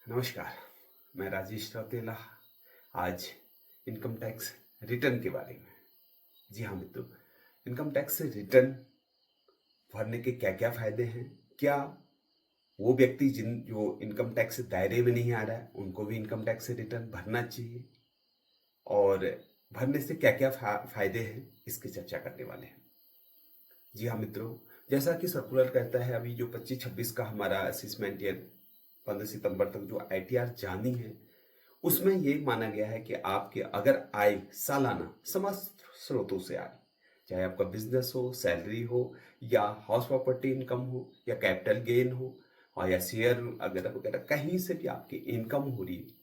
नमस्कार, मैं राजेश रौतेला। आज इनकम टैक्स रिटर्न के बारे में। जी हाँ मित्रों, इनकम टैक्स से रिटर्न भरने के क्या क्या फायदे हैं? क्या वो व्यक्ति जो इनकम टैक्स दायरे में नहीं आ रहा है उनको भी इनकम टैक्स से रिटर्न भरना चाहिए? और भरने से क्या क्या फायदे हैं, इसकी चर्चा करने वाले हैं। जी हाँ मित्रों, जैसा कि सर्कुलर कहता है, अभी जो 25-26 का हमारा असेसमेंट ईयर 15 सितंबर तक जो ITR जानी है, उसमें ये माना गया है कि आपके अगर आय सालाना समस्त स्रोतों से आए, चाहे आपका बिजनेस हो, सैलरी हो, या हाउस प्रॉपर्टी इनकम हो, या कैपिटल गेन हो, और या शेयर वगैरह वगैरह, कहीं से भी आपकी इनकम हो रही है,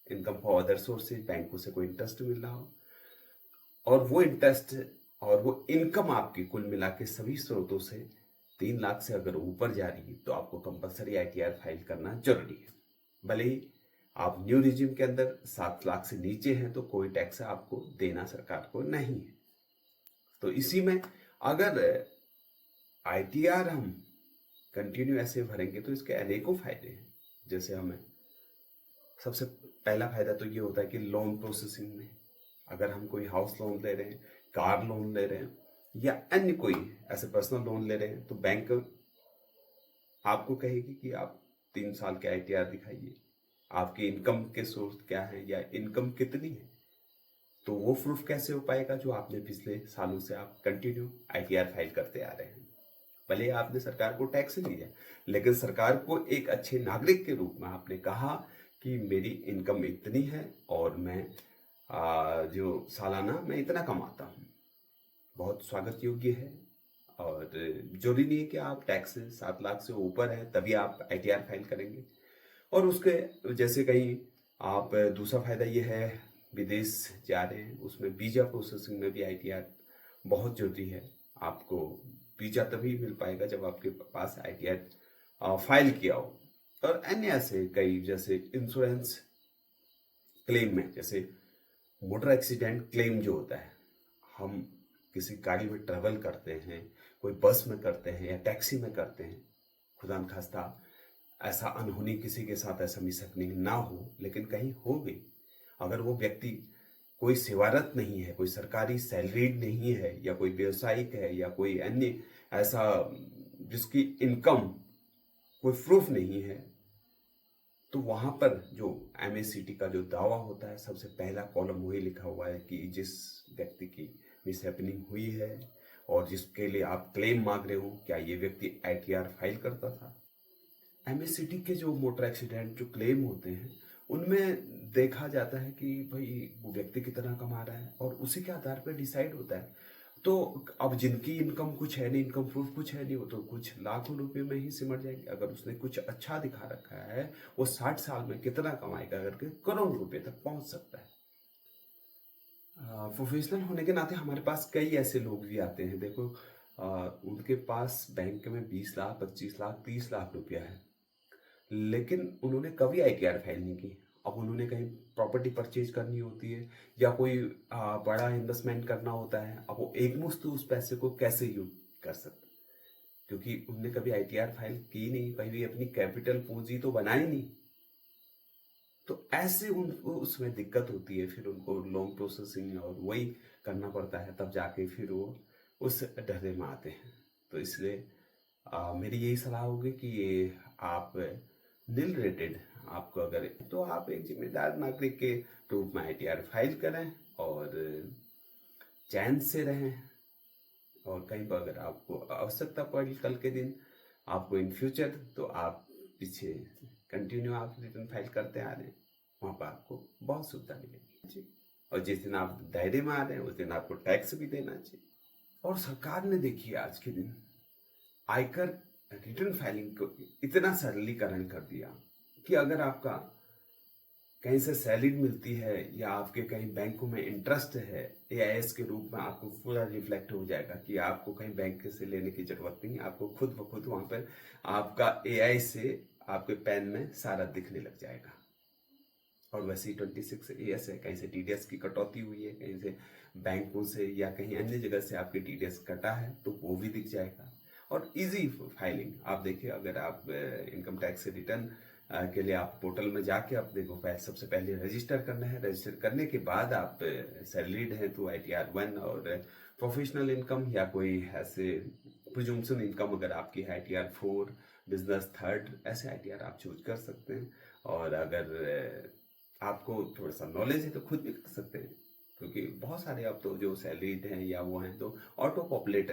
इनकम फॉर अदर सोर्सेज, बैंकों से कोई इंटरेस्ट मिल रहा हो, और वो इंटरेस्ट और वो इनकम आपकी कुल मिला के सभी स्रोतों से 3 लाख से अगर ऊपर जा रही है, तो आपको कंपलसरी ITR फाइल करना जरूरी है। भले ही आप न्यू रिजिम के अंदर 7 लाख से नीचे हैं तो कोई टैक्स आपको देना सरकार को नहीं है। तो इसी में अगर ITR हम कंटिन्यू ऐसे भरेंगे तो इसके अनेकों फायदे हैं। जैसे हमें सबसे पहला फायदा तो ये होता है कि लोन प्रोसेसिंग में, अगर हम कोई हाउस लोन ले रहे हैं, कार लोन ले रहे हैं, या अन्य कोई ऐसे पर्सनल लोन ले रहे हैं, तो बैंक आपको कहेगी कि आप 3 साल के ITR दिखाइए, आपकी इनकम के सोर्स क्या है या इनकम कितनी है। तो वो प्रूफ कैसे हो पाएगा जो आपने पिछले सालों से आप कंटिन्यू ITR फाइल करते आ रहे हैं? भले आपने सरकार को टैक्स दिया, लेकिन सरकार को एक अच्छे नागरिक के रूप में आपने कहा कि मेरी इनकम इतनी है और मैं जो सालाना मैं इतना कमाता हूँ। बहुत स्वागत योग्य है, और जरूरी नहीं है कि आप टैक्स 7 लाख से ऊपर है तभी आप ITR फाइल करेंगे। और उसके जैसे कहीं आप दूसरा फायदा ये है, विदेश जा रहे हैं, उसमें वीजा प्रोसेसिंग में भी ITR बहुत जरूरी है। आपको वीजा तभी मिल पाएगा जब आपके पास ITR फाइल किया हो। और अन्य ऐसे कई, जैसे इंश्योरेंस क्लेम में, जैसे मोटर एक्सीडेंट क्लेम जो होता है, हम किसी गाड़ी में ट्रेवल करते हैं, कोई बस में करते हैं या टैक्सी में करते हैं, खुदा न खास्ता ऐसा अनहोनी किसी के साथ ऐसा मिसहैपनिंग ना हो, लेकिन कहीं हो गई, अगर वो व्यक्ति कोई सेवारत नहीं है, कोई सरकारी सैलरीड नहीं है, या कोई व्यवसायिक है, या कोई अन्य ऐसा जिसकी इनकम कोई प्रूफ नहीं है, तो वहां पर जो MACT का जो दावा होता है, सबसे पहला कॉलम वही लिखा हुआ है कि जिस व्यक्ति की मिसहैपनिंग हुई है और जिसके लिए आप क्लेम मांग रहे हो, क्या ये व्यक्ति ITR फाइल करता था। MACT के जो मोटर एक्सीडेंट जो क्लेम होते हैं, उनमें देखा जाता है कि भाई वो व्यक्ति कितना कमा रहा है, और उसी के आधार पर डिसाइड होता है। तो अब जिनकी इनकम कुछ है नहीं, इनकम प्रूफ कुछ है नहीं, वो तो कुछ लाखों रुपए में ही सिमट जाएंगे। अगर उसने कुछ अच्छा दिखा रखा है, वो 60 साल में कितना कमाएगा करके करोड़ रुपए तक पहुंच सकता है। प्रोफेशनल होने के नाते हमारे पास कई ऐसे लोग भी आते हैं, देखो, उनके पास बैंक में 20 लाख, 25 लाख, 30 लाख रुपया है, लेकिन उन्होंने कभी ITR फाइल नहीं की। अब उन्होंने कहीं प्रॉपर्टी परचेज करनी होती है, या कोई बड़ा इन्वेस्टमेंट करना होता है, अब वो एक मुश्त उस पैसे को कैसे यूज कर सकते, क्योंकि उनने कभी ITR फाइल की नहीं, कभी अपनी कैपिटल पूंजी तो बनाई नहीं। तो ऐसे उनको उसमें दिक्कत होती है, फिर उनको लोन प्रोसेसिंग और वही करना पड़ता है, तब जाके फिर वो उस ढर्रे में आते हैं। तो इसलिए मेरी यही सलाह होगी कि ये आप नील रेटेड, आपको अगर, तो आप एक जिम्मेदार नागरिक के रूप में ITR फाइल करें और चैन से रहें। और कहीं पर अगर आपको आवश्यकता पड़ी कल के दिन, आपको इन फ्यूचर, तो आप पीछे कंटिन्यू आप रिटर्न फाइल करते आ रहे हैं, वहाँ पर आपको बहुत सुविधा मिलेगी जी। और जिस दिन आप दायरे में आ रहे हैं उस दिन आपको टैक्स भी देना चाहिए। और सरकार ने देखिए आज के दिन आयकर रिटर्न फाइलिंग को इतना सरलीकरण कर दिया कि अगर आपका कहीं से सैलरी मिलती है या आपके कहीं बैंकों में इंटरेस्ट है, AIS के रूप में आपको पूरा रिफ्लेक्ट हो जाएगा कि आपको कहीं बैंक से लेने की जरूरत नहीं, आपको खुद ब खुद वहां पर आपका AI से आपके पैन में सारा दिखने लग जाएगा। और वैसे ही 26AS है, कहीं से TDS की कटौती हुई है, कहीं से बैंकों से या कहीं अन्य जगह से आपके TDS कटा है, तो वो भी दिख जाएगा। और इजी फाइलिंग, आप देखिए, अगर आप इनकम टैक्स से रिटर्न के लिए आप पोर्टल में जाके अपने को सबसे पहले रजिस्टर करना है। रजिस्टर करने के बाद आप सैलरीड हैं तो ITR 1 और प्रोफेशनल इनकम या कोई ऐसे प्रिजम्पशन इनकम अगर आपकी है ITR 4, बिजनेस 3rd, ऐसे ITR आप चूज कर सकते हैं। और अगर आपको थोड़ा सा नॉलेज है तो खुद भी कर सकते हैं, क्योंकि बहुत सारे अब तो जो सैलरीड हैं या वो हैं तो ऑटो पॉपुलेट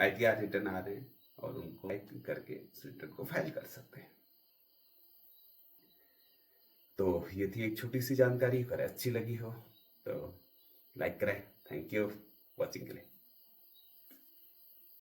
ITR रिटर्न आ रहे हैं और उनको करके उस रिटर्न को फाइल कर सकते हैं। तो ये थी एक छोटी सी जानकारी, अगर अच्छी लगी हो तो लाइक करें। थैंक यू वॉचिंग के लिए।